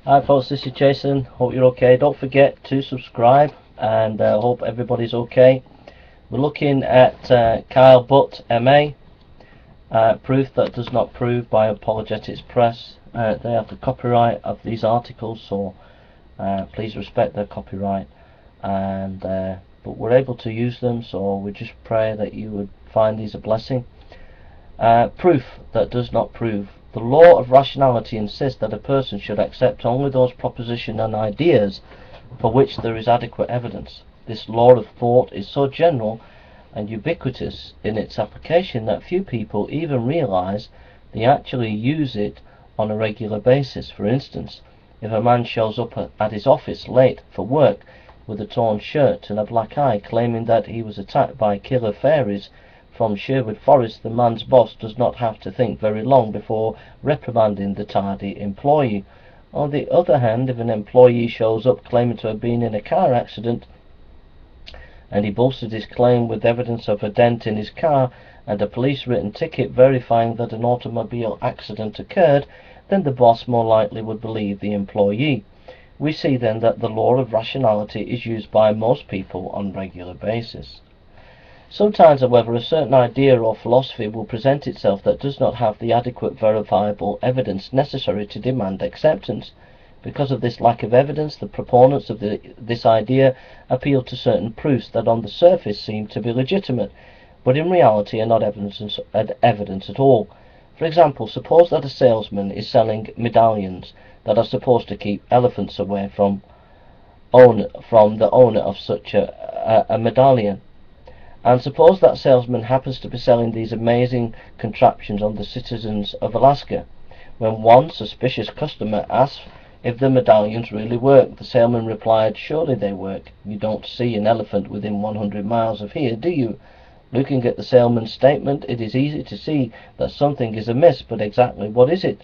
Hi folks, this is Jason. Hope you're okay. Don't forget to subscribe, and hope everybody's okay. We're looking at Kyle Butt MA, proof that does not prove by Apologetics Press. They have the copyright of these articles, so please respect their copyright. And but we're able to use them, so we just pray that you would find these a blessing. Proof that does not prove. The law of rationality insists that a person should accept only those propositions and ideas for which there is adequate evidence. This law of thought is so general and ubiquitous in its application that few people even realize they actually use it on a regular basis. For instance, if a man shows up at his office late for work with a torn shirt and a black eye, claiming that he was attacked by killer fairies from Sherwood Forest, the man's boss does not have to think very long before reprimanding the tardy employee. On the other hand, if an employee shows up claiming to have been in a car accident and he bolstered his claim with evidence of a dent in his car and a police written ticket verifying that an automobile accident occurred, then the boss more likely would believe the employee. We see then that the law of rationality is used by most people on a regular basis. Sometimes, however, a certain idea or philosophy will present itself that does not have the adequate verifiable evidence necessary to demand acceptance. Because of this lack of evidence, the proponents of this idea appeal to certain proofs that on the surface seem to be legitimate, but in reality are not evidence at all. For example, suppose that a salesman is selling medallions that are supposed to keep elephants away from the owner of such a medallion. And suppose that salesman happens to be selling these amazing contraptions on the citizens of Alaska. When one suspicious customer asks if the medallions really work, the salesman replied, "Surely they work. You don't see an elephant within 100 miles of here, do you?" Looking at the salesman's statement, it is easy to see that something is amiss, but exactly what is it?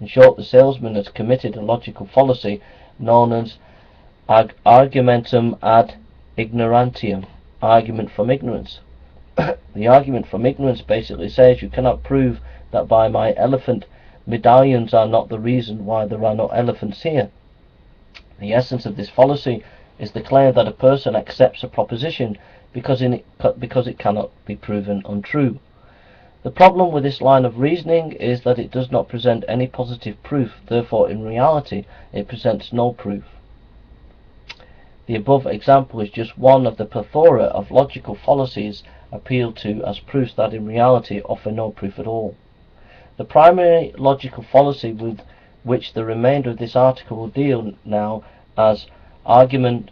In short, the salesman has committed a logical fallacy known as argumentum ad ignorantium. Argument from ignorance. The argument from ignorance basically says you cannot prove that by my elephant medallions are not the reason why there are no elephants here. The essence of this fallacy is the claim that a person accepts a proposition because it cannot be proven untrue. The problem with this line of reasoning is that it does not present any positive proof, therefore in reality it presents no proof. The above example is just one of the plethora of logical fallacies appealed to as proofs that in reality offer no proof at all. The primary logical fallacy with which the remainder of this article will deal now as argument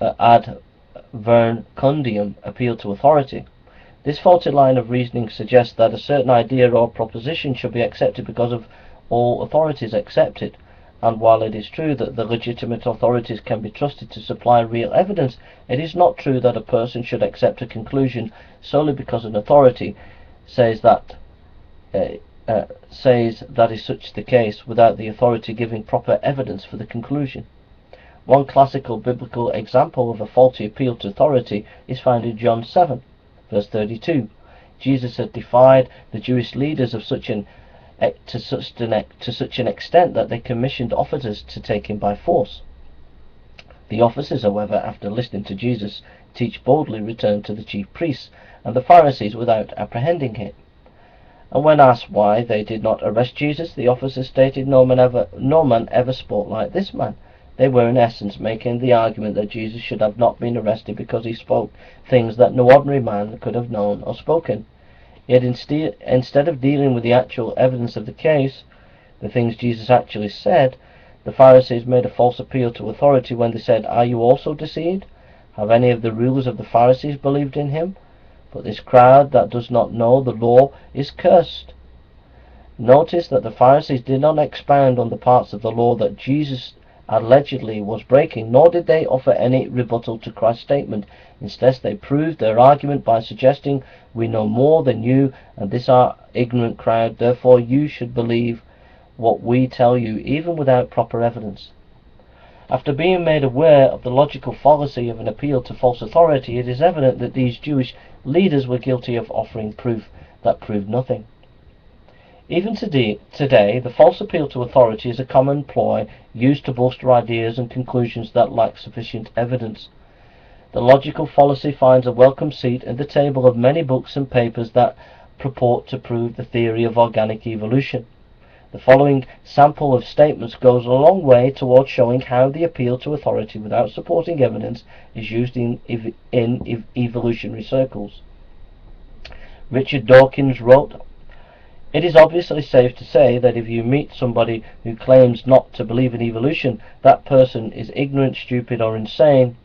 ad verecundium, appeal to authority. This faulty line of reasoning suggests that a certain idea or proposition should be accepted because of all authorities accept it. And while it is true that the legitimate authorities can be trusted to supply real evidence, it is not true that a person should accept a conclusion solely because an authority says that is such the case without the authority giving proper evidence for the conclusion. One classical biblical example of a faulty appeal to authority is found in John 7, verse 32. Jesus had defied the Jewish leaders to such an extent that they commissioned officers to take him by force. The officers, however, after listening to Jesus teach boldly, returned to the chief priests and the Pharisees without apprehending him. And when asked why they did not arrest Jesus, the officers stated, no man ever spoke like this man. They were in essence making the argument that Jesus should have not been arrested because he spoke things that no ordinary man could have known or spoken. Yet instead of dealing with the actual evidence of the case, the things Jesus actually said, the Pharisees made a false appeal to authority when they said, "Are you also deceived? Have any of the rulers of the Pharisees believed in him? But this crowd that does not know the law is cursed." Notice that the Pharisees did not expound on the parts of the law that Jesus allegedly was breaking, nor did they offer any rebuttal to Christ's statement. Instead, they proved their argument by suggesting, "We know more than you and this our ignorant crowd, therefore you should believe what we tell you, even without proper evidence." After being made aware of the logical fallacy of an appeal to false authority, it is evident that these Jewish leaders were guilty of offering proof that proved nothing. Even today, the false appeal to authority is a common ploy used to bolster ideas and conclusions that lack sufficient evidence. The logical fallacy finds a welcome seat at the table of many books and papers that purport to prove the theory of organic evolution. The following sample of statements goes a long way towards showing how the appeal to authority without supporting evidence is used in evolutionary circles. Richard Dawkins wrote, "It is obviously safe to say that if you meet somebody who claims not to believe in evolution, that person is ignorant, stupid, or insane,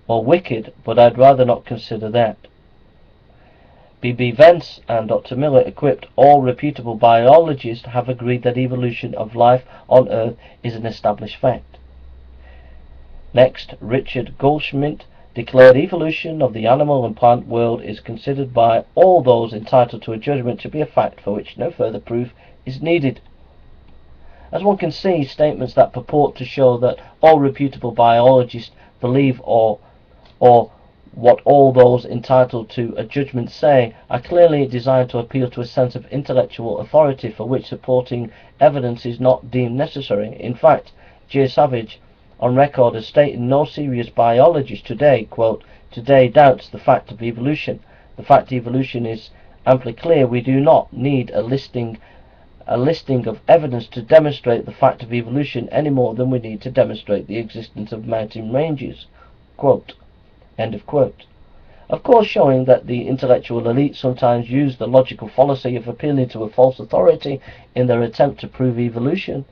or wicked, but I'd rather not consider that." B.B. Vance and Dr. Miller, equipped all reputable biologists, have agreed that evolution of life on Earth is an established fact. Next, Richard Goldschmidt declared evolution of the animal and plant world is considered by all those entitled to a judgment to be a fact for which no further proof is needed. As one can see, statements that purport to show that all reputable biologists believe or what all those entitled to a judgment say are clearly designed to appeal to a sense of intellectual authority for which supporting evidence is not deemed necessary. In fact, J. Savage, on record as stating no serious biologist today, quote, "today doubts the fact of evolution. The fact of evolution is amply clear. We do not need a listing of evidence to demonstrate the fact of evolution any more than we need to demonstrate the existence of mountain ranges." Quote. End of quote. Of course, showing that the intellectual elite sometimes use the logical fallacy of appealing to a false authority in their attempt to prove evolution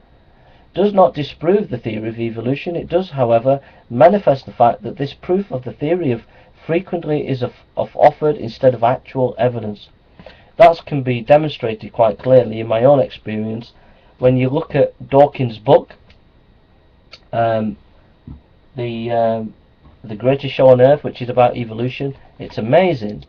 does not disprove the theory of evolution. It does, however, manifest the fact that this proof of the theory of frequently is offered instead of actual evidence. That can be demonstrated quite clearly in my own experience when you look at Dawkins' book, The Greatest Show on Earth, which is about evolution. It's amazing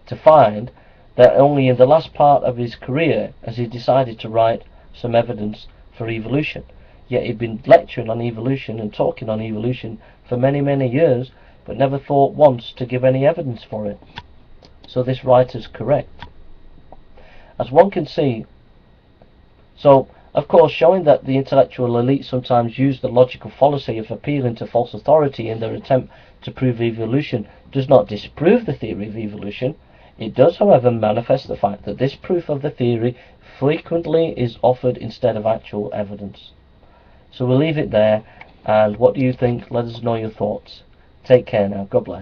to find that only in the last part of his career has he decided to write some evidence for evolution. Yet he'd been lecturing on evolution and talking on evolution for many, many years, but never thought once to give any evidence for it. So this writer's correct. As one can see, so of course, showing that the intellectual elite sometimes use the logical fallacy of appealing to false authority in their attempt to prove evolution does not disprove the theory of evolution. It does, however, manifest the fact that this proof of the theory frequently is offered instead of actual evidence. So we'll leave it there, and what do you think? Let us know your thoughts. Take care now. God bless.